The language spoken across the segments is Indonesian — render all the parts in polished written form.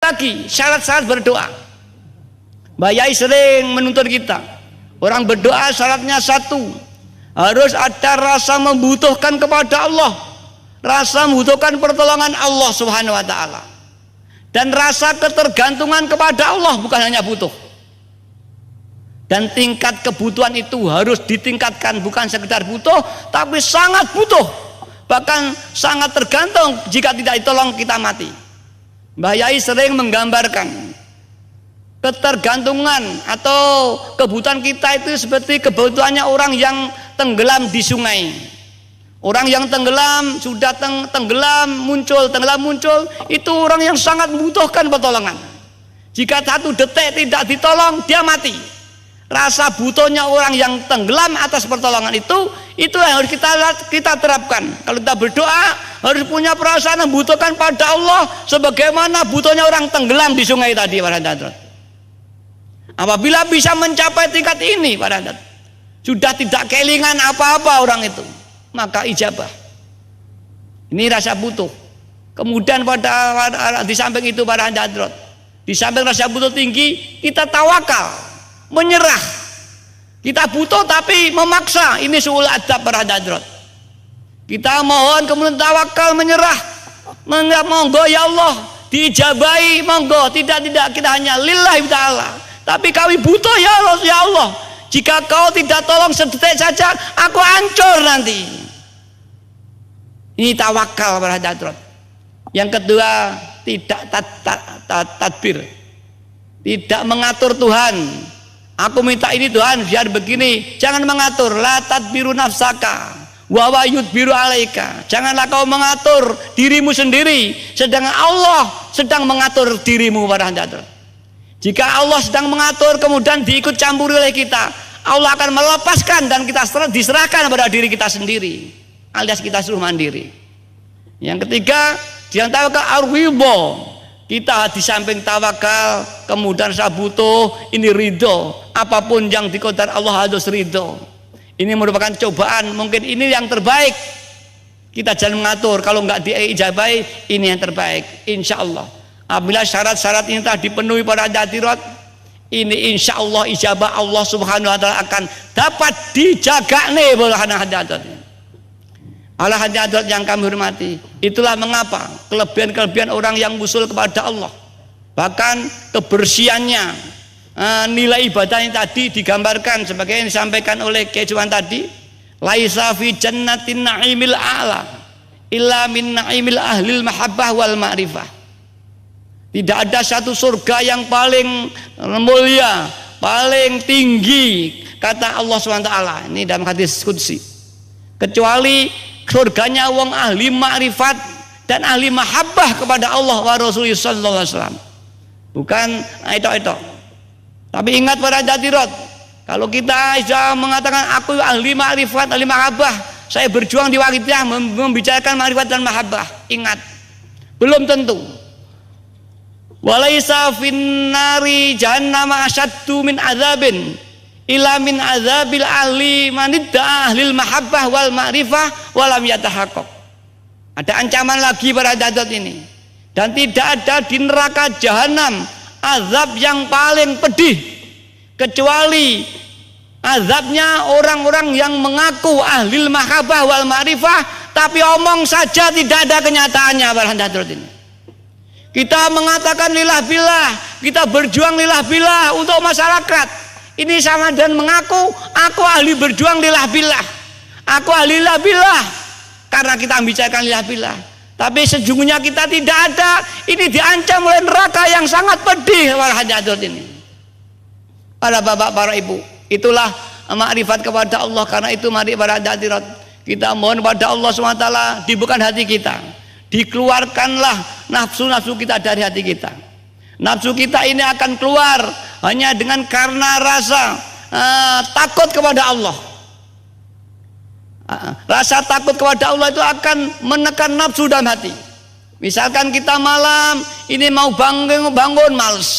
lagi syarat-syarat berdoa. Mbak Yai sering menuntut kita, orang berdoa syaratnya satu, harus ada rasa membutuhkan kepada Allah, rasa membutuhkan pertolongan Allah Subhanahu wa taala, dan rasa ketergantungan kepada Allah, bukan hanya butuh. Dan tingkat kebutuhan itu harus ditingkatkan, bukan sekedar butuh, tapi sangat butuh, bahkan sangat tergantung. Jika tidak ditolong kita mati. Mbah Yai sering menggambarkan ketergantungan atau kebutuhan kita itu seperti kebutuhannya orang yang tenggelam di sungai. Orang yang tenggelam, sudah tenggelam muncul, itu orang yang sangat membutuhkan pertolongan. Jika satu detik tidak ditolong, dia mati. Rasa butuhnya orang yang tenggelam atas pertolongan itu yang harus kita terapkan. Kalau kita berdoa harus punya perasaan membutuhkan pada Allah sebagaimana butuhnya orang tenggelam di sungai tadi, para hadirat. Apabila bisa mencapai tingkat ini, para hadirat, sudah tidak kelingan apa-apa orang itu, maka ijabah. Ini rasa butuh. Kemudian di samping itu, para hadirat, di samping rasa butuh tinggi, kita tawakal, menyerah. Kita butuh tapi memaksa, ini suul adab, para hadirat. Kita mohon kemudian tawakal, menyerah, monggo ya Allah diijabahi, monggo, tidak kita hanya lillahi ta'ala, tapi kami butuh ya Allah, jika kau tidak tolong sedetik saja aku hancur nanti. Ini tawakal, para hadirat. Yang kedua, tidak tadbir, tidak mengatur Tuhan. Aku minta ini Tuhan biar begini, jangan mengatur. La tadbiru nafsaka wa yudbiru alaika. Janganlah kau mengatur dirimu sendiri, sedangkan Allah sedang mengatur dirimu, para hadirat. Jika Allah sedang mengatur kemudian diikut campuri oleh kita, Allah akan melepaskan dan kita diserahkan pada diri kita sendiri, alias kita suruh mandiri. Yang ketiga, jangan tawakal arwibo. Kita di samping tawakal, kemudian saya butuh, ini ridho. Apapun yang dikodar Allah harus ridho. Ini merupakan cobaan, mungkin ini yang terbaik. Kita jangan mengatur, kalau nggak diijabai, ini yang terbaik. Insya Allah. Apabila syarat-syarat ini telah dipenuhi para hadirat, ini insya Allah ijabah Allah Subhanahu wa taala akan dapat dijaga nih, para hadirat. Allah hadirat yang kami hormati, itulah mengapa kelebihan-kelebihan orang yang usul kepada Allah, bahkan kebersihannya, nilai ibadahnya tadi digambarkan sebagai yang disampaikan oleh Kejuan tadi, laisa fi jannatin na'imil a'la illa min na'imil ahlil mahabbah wal ma'rifah. Tidak ada satu surga yang paling mulia, paling tinggi, kata Allah SWT, ini dalam hadis qudsi, kecuali surganya wong ahli ma'rifat dan ahli mahabbah kepada Allah wa Rasulullah sallallahu alaihi wasallam. Bukan itu. Tapi ingat, para hadirat, kalau kita sudah mengatakan aku ahli ma'rifat, ahli mahabbah, saya berjuang di wakidiyah membicarakan ma'rifat dan mahabbah, ingat, belum tentu. Walaisa finnari jahannama asyaddu min azabin ila min azabil ahli manidda ahlil mahabbah wal ma'rifah walam yatahaqqaq. Ada ancaman lagi, para hadirat ini, dan tidak ada di neraka jahanam azab yang paling pedih kecuali azabnya orang-orang yang mengaku ahlil mahabbah wal ma'rifah tapi omong saja, tidak ada kenyataannya, para hadirat ini. Kita mengatakan lillah billah, kita berjuang lillah billah untuk masyarakat, ini sama dan mengaku aku ahli berjuang lillah billah, aku ahli lillah billah, karena kita membicarakan lillah billah, tapi sejujurnya kita tidak ada. Ini diancam oleh neraka yang sangat pedih, para hadirat ini. Para bapak, para ibu, itulah makrifat kepada Allah. Karena itu mari, para hadirat, kita mohon pada Allah SWT dibukakan hati kita, dikeluarkanlah nafsu-nafsu kita dari hati kita. Nafsu kita ini akan keluar hanya dengan karena rasa takut kepada Allah. Rasa takut kepada Allah itu akan menekan nafsu dalam hati. Misalkan kita malam ini mau bangun males,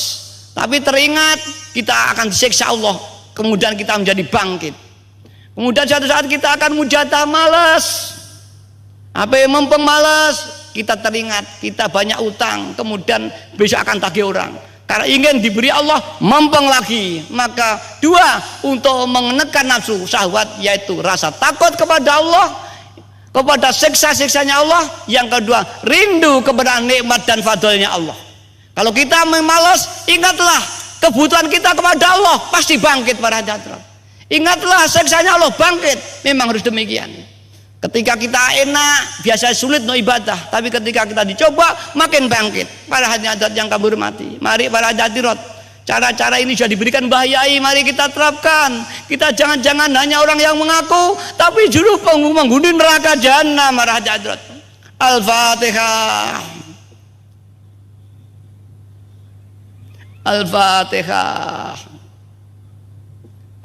tapi teringat kita akan disiksa Allah, kemudian kita menjadi bangkit. Kemudian suatu saat kita akan mujadah, malas, apa yang mumpung malas, kita teringat, kita banyak utang, kemudian besok akan tagih orang. Karena ingin diberi Allah mempeng lagi. Maka dua, untuk menekan nafsu syahwat, yaitu rasa takut kepada Allah, kepada siksa-siksanya Allah. Yang kedua, rindu kepada nikmat dan fadlnya Allah. Kalau kita memalas, ingatlah kebutuhan kita kepada Allah, pasti bangkit para hadirin. Ingatlah siksanya Allah, bangkit. Memang harus demikian. Ketika kita enak, biasa sulit no ibadah, tapi ketika kita dicoba, makin bangkit. Para hadirat yang kami hormati, mari para hadirat, cara-cara ini sudah diberikan bahayai, mari kita terapkan. Kita jangan-jangan hanya orang yang mengaku, tapi juru penghuni neraka jahanam. Para hadirat, Al-Fatihah. Al-Fatihah.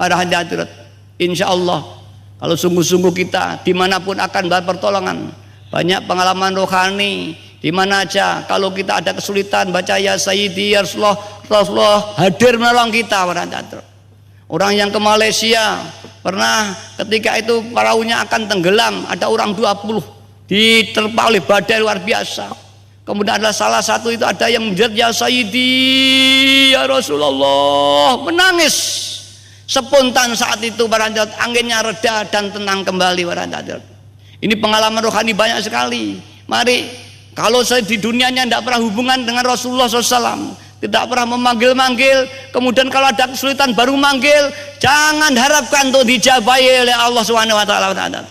Para hadirat, insya Allah, kalau sungguh-sungguh kita dimanapun akan pertolongan, banyak pengalaman rohani di mana aja. Kalau kita ada kesulitan, baca ya Sayyidi ya Rasulullah hadir menolong kita. Orang yang ke Malaysia pernah ketika itu perahunya akan tenggelam, ada orang 20 diterpa oleh badai luar biasa. Kemudian ada salah satu itu ada yang menjerit ya Sayyidi ya Rasulullah, menangis. Spontan saat itu para hadirat, anginnya reda dan tenang kembali para hadirat. Ini pengalaman rohani banyak sekali. Mari, kalau saya di dunianya tidak pernah hubungan dengan Rasulullah SAW, tidak pernah memanggil-manggil, kemudian kalau ada kesulitan baru manggil, jangan harapkan untuk dijabahi oleh Allah SWT.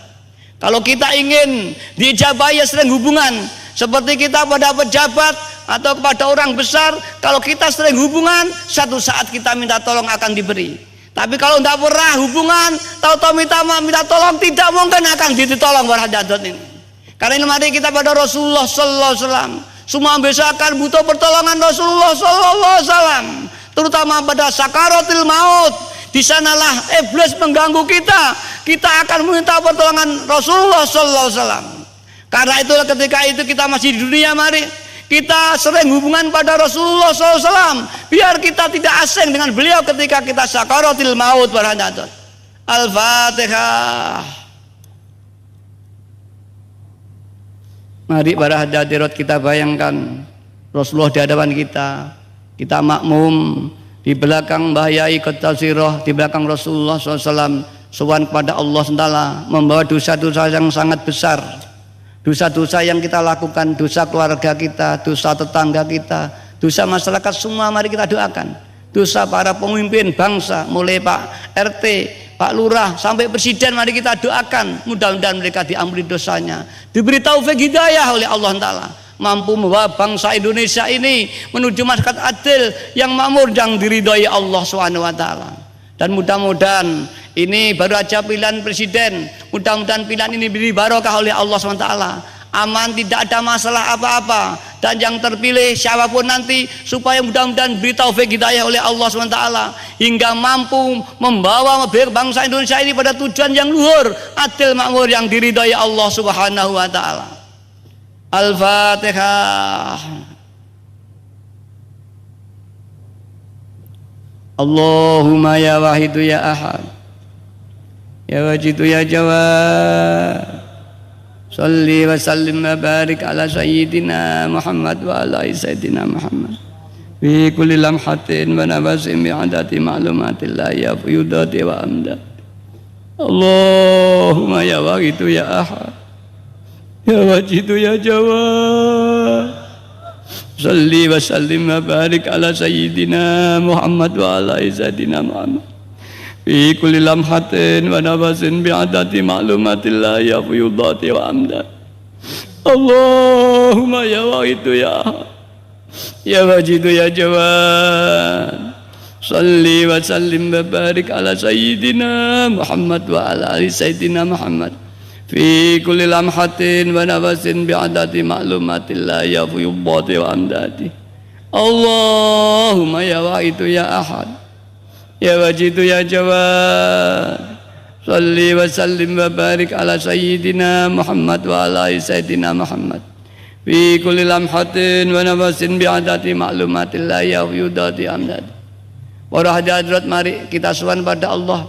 Kalau kita ingin dijabahi, sering hubungan seperti kita pada pejabat atau kepada orang besar. Kalau kita sering hubungan, satu saat kita minta tolong akan diberi. Tapi kalau tidak pernah hubungan, tahu-tahu minta tolong, tidak mungkin akan ditolong para hadirat ini. Karena ini mari kita pada Rasulullah Sallallahu Alaihi Wasallam. Semua besok akan butuh pertolongan Rasulullah Sallallahu Alaihi Wasallam, terutama pada sakaratil maut. Di sanalah iblis mengganggu kita. Kita akan meminta pertolongan Rasulullah Sallallahu Alaihi Wasallam. Karena itulah ketika itu kita masih di dunia, mari kita sering hubungan pada Rasulullah SAW, biar kita tidak asing dengan beliau ketika kita sakaratil maut. Al-Fatihah. Mari para hadirat kita bayangkan Rasulullah di hadapan kita, kita makmum di belakang bahayai Qatasirah, di belakang Rasulullah SAW, sowan kepada Allah SWT, membawa dosa-dosa yang sangat besar. Dosa-dosa yang kita lakukan, dosa keluarga kita, dosa tetangga kita, dosa masyarakat, semua mari kita doakan. Dosa para pemimpin bangsa, mulai Pak RT, Pak Lurah sampai Presiden, mari kita doakan. Mudah-mudahan mereka diampuni dosanya, diberi taufik hidayah oleh Allah Ta'ala, mampu membawa bangsa Indonesia ini menuju masyarakat adil yang makmur, yang diridhoi Allah SWT. Dan mudah-mudahan ini baru aja pilihan presiden, mudah-mudahan pilihan ini diberi barokah oleh Allah SWT, aman, tidak ada masalah apa-apa, dan yang terpilih siapapun nanti supaya mudah-mudahan diberi taufik hidayah oleh Allah SWT hingga mampu membawa bangsa Indonesia ini pada tujuan yang luhur, adil, makmur, yang diridhai Allah Subhanahu wa Ta'ala. Al-Fatihah. Allahumma ya wahidu ya ahad, ya wajidu ya jawad, salli wa sallim wa barik ala sayyidina Muhammad wa ala sayyidina Muhammad fi kulli lamhatin wa nabasim bi'adati ma'lumatillahi ya fuyudati wa amdad. Allahumma ya wahidu ya ahad, ya wajidu ya jawad, salli wa sallim wa barik ala sayyidina Muhammad wa ala sayyidina Muhammad fi kulli lamhatin wa nabasin bi'adati ma'lumatillahi ya fuyudati wa amdad. Allahumma ya wahidu ya ahad, ya wajidu ya jawad, salli wa sallim wa barik ala sayyidina Muhammad wa ala sayyidina Muhammad fi kulli lamhatin wa nafasin bi'adati ma'lumatillah ya fuyubati wa amdati. Allahumma ya wahidu ya ahad, ya wajidu ya jawad, salli wa sallim wa barik ala sayyidina Muhammad wa ala sayyidina Muhammad fi kulli lamhatin wa nafasin bi'adati ma'lumatillah ya fuyudati amdati. Para hadirat, mari kita sowan pada Allah.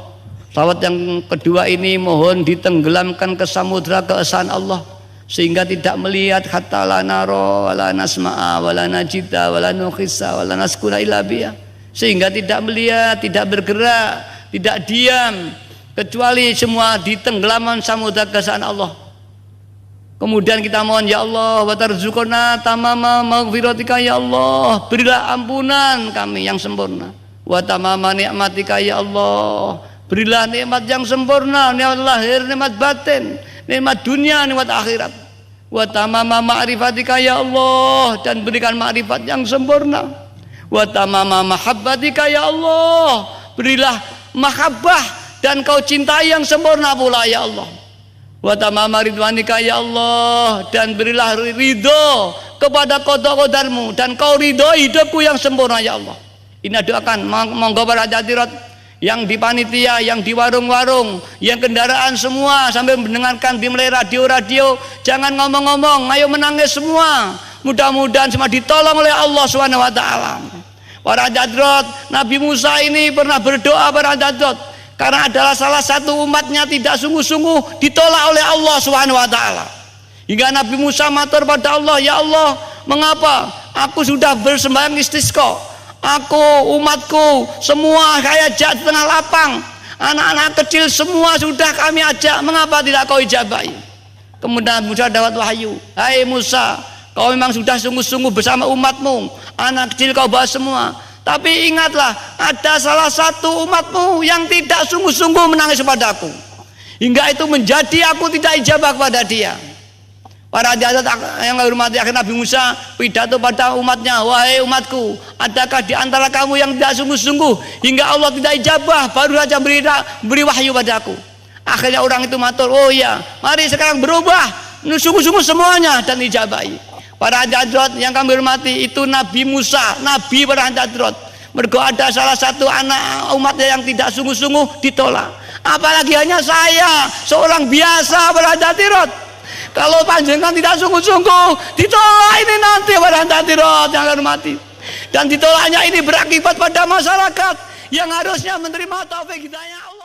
Salawat yang kedua ini mohon ditenggelamkan ke samudra keesaan Allah. sehingga tidak melihat hatta la nara wala nasma'a wala najida wala nukhissa wala naskuna illa biya, sehingga tidak melihat, tidak bergerak, tidak diam kecuali semua di tenggelaman samudra keesaan Allah. Kemudian kita mohon, ya Allah, wa tarzuqna tamama maghfiratika, ya Allah, berilah ampunan kami yang sempurna, wa tamama nikmatika, ya Allah, berilah nikmat yang sempurna, nikmat lahir, nikmat batin, nikmat dunia, nikmat akhirat. Wa tamama ma'rifatika, ya Allah, dan berikan ma'rifat yang sempurna. Wa tamama mahabbatika, ya Allah, berilah mahabbah dan kau cintai yang sempurna pula, ya Allah. Wa tamama ridwanika, ya Allah, dan berilah ridho kepada qada-qadarmu dan kau ridho hidupku yang sempurna, ya Allah. Ini doakan, monggo para hadirat yang di panitia, yang di warung-warung, yang kendaraan semua sambil mendengarkan di mulai radio-radio, jangan ngomong-ngomong, ayo menangis semua. Mudah-mudahan semua ditolong oleh Allah Subhanahu wa taala. Para hadirat, Nabi Musa ini pernah berdoa para hadirat, karena adalah salah satu umatnya tidak sungguh-sungguh ditolak oleh Allah Subhanahu wa taala. Hingga Nabi Musa matur pada Allah, ya Allah, mengapa aku sudah bersembahyang istisqa, aku, umatku, semua kayak jat tengah lapang, anak-anak kecil semua sudah kami ajak, mengapa tidak kau ijabahi? Kemudian Musa dapat wahyu, hai Musa, kau memang sudah sungguh-sungguh bersama umatmu, anak kecil kau bawa semua, tapi ingatlah ada salah satu umatmu yang tidak sungguh-sungguh menangis padaku, hingga itu menjadi aku tidak ijabah kepada dia. Para hadirat yang hormati, akhir Nabi Musa pidato pada umatnya, wahai umatku, adakah di antara kamu yang tidak sungguh-sungguh hingga Allah tidak ijabah baru saja beri wahyu padaku? Akhirnya orang itu matur, oh iya, mari sekarang berubah, sungguh-sungguh semuanya dan ijabahi. Para hadirat yang kami hormati, itu Nabi Musa, Nabi para hadirat. Mergo ada salah satu anak umatnya yang tidak sungguh-sungguh ditolak. Apalagi hanya saya, seorang biasa para hadirat. Kalau panjenengan tidak sungguh-sungguh, ditolak ini nanti pada hadirat yang hormati. Dan ditolaknya ini berakibat pada masyarakat yang harusnya menerima taufik hidayah Allah.